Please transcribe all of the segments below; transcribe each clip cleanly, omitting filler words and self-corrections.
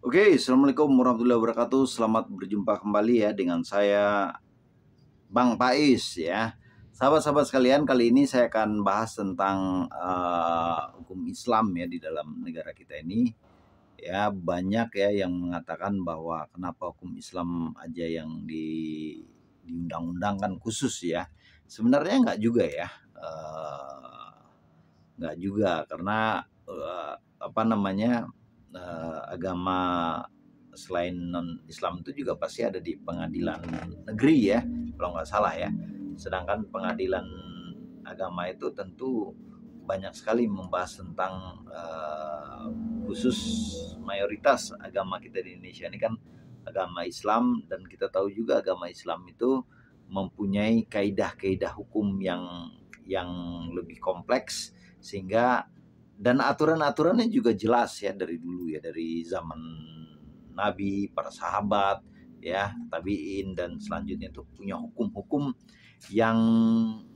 Oke, Assalamualaikum warahmatullahi wabarakatuh. Selamat berjumpa kembali ya dengan saya Bang Pais ya. Sahabat-sahabat sekalian, kali ini saya akan bahas tentang hukum Islam ya di dalam negara kita ini. Ya, banyak ya yang mengatakan bahwa kenapa hukum Islam aja yang diundang-undangkan khusus ya. Sebenarnya enggak juga ya. Enggak juga karena apa namanya agama selain non Islam itu juga pasti ada di pengadilan negeri ya, kalau nggak salah ya. Sedangkan pengadilan agama itu tentu banyak sekali membahas tentang khusus mayoritas agama kita di Indonesia ini kan agama Islam, dan kita tahu juga agama Islam itu mempunyai kaidah-kaidah hukum yang lebih kompleks, sehingga dan aturan-aturannya juga jelas ya dari dulu ya, dari zaman Nabi, para sahabat ya, tabiin dan selanjutnya itu punya hukum-hukum yang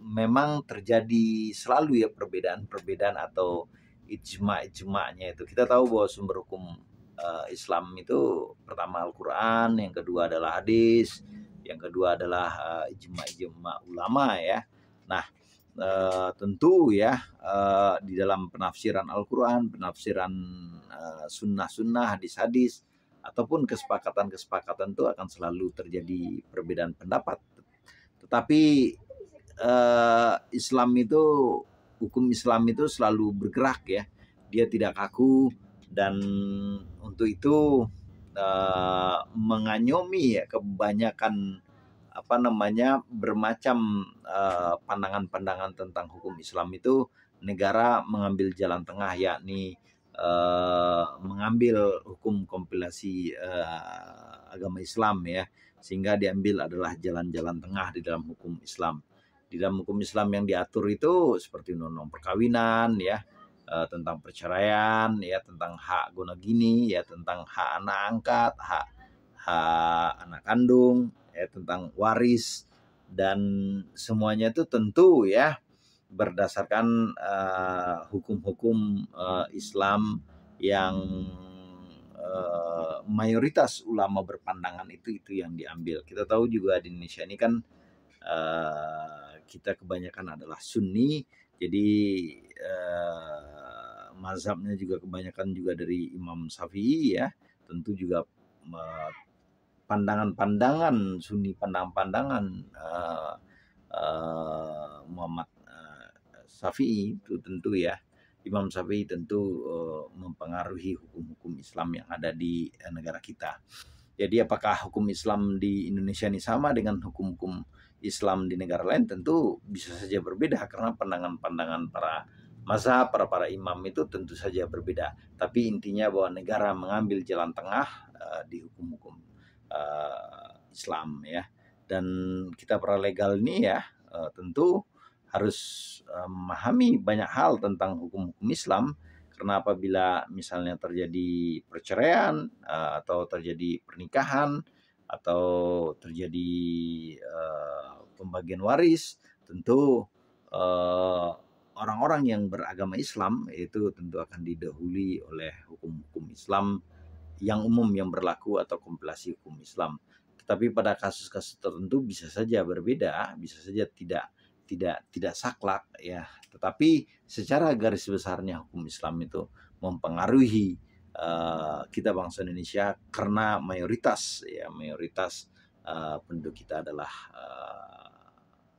memang terjadi selalu ya, perbedaan-perbedaan atau ijma'-ijma'nya itu. Kita tahu bahwa sumber hukum Islam itu pertama Al-Qur'an, yang kedua adalah hadis, yang kedua adalah ijma'-ijma' ulama ya. Nah, tentu ya di dalam penafsiran Al-Qur'an, penafsiran sunnah-sunnah, hadis-hadis, ataupun kesepakatan-kesepakatan itu akan selalu terjadi perbedaan pendapat. Tetapi hukum Islam itu selalu bergerak ya, dia tidak kaku, dan untuk itu mengayomi ya kebanyakan bermacam pandangan-pandangan tentang hukum Islam itu. Negara mengambil jalan tengah, yakni mengambil hukum kompilasi agama Islam ya, sehingga diambil adalah jalan-jalan tengah di dalam hukum Islam. Di dalam hukum Islam yang diatur itu seperti undang-undang perkawinan ya, tentang perceraian ya, tentang hak guna gini ya, tentang hak anak angkat, hak anak kandung ya, tentang waris, dan semuanya itu tentu ya berdasarkan hukum-hukum Islam yang mayoritas ulama berpandangan itu yang diambil. Kita tahu juga di Indonesia ini kan kita kebanyakan adalah Sunni, jadi mazhabnya juga kebanyakan juga dari Imam Syafi'i ya. Tentu juga pandangan-pandangan Sunni, pandangan-pandangan Muhammad Syafi'i itu tentu ya, Imam Syafi'i tentu mempengaruhi hukum-hukum Islam yang ada di negara kita. Jadi apakah hukum Islam di Indonesia ini sama dengan hukum-hukum Islam di negara lain? Tentu bisa saja berbeda, karena pandangan-pandangan para mazhab, para imam itu tentu saja berbeda. Tapi intinya bahwa negara mengambil jalan tengah di hukum-hukum Islam ya. Dan kita para legal ini ya tentu harus memahami banyak hal tentang hukum-hukum Islam, karena apabila misalnya terjadi perceraian atau terjadi pernikahan atau terjadi pembagian waris, tentu orang-orang yang beragama Islam itu tentu akan didahului oleh hukum-hukum Islam yang umum yang berlaku atau kompilasi hukum Islam. Tetapi pada kasus-kasus tertentu bisa saja berbeda, bisa saja tidak saklek ya. Tetapi secara garis besarnya hukum Islam itu mempengaruhi kita bangsa Indonesia, karena mayoritas penduduk kita adalah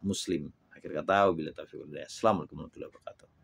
Muslim. Akhir kata, wabillahi taufiq wal hidayah. Assalamualaikum warahmatullahi wabarakatuh.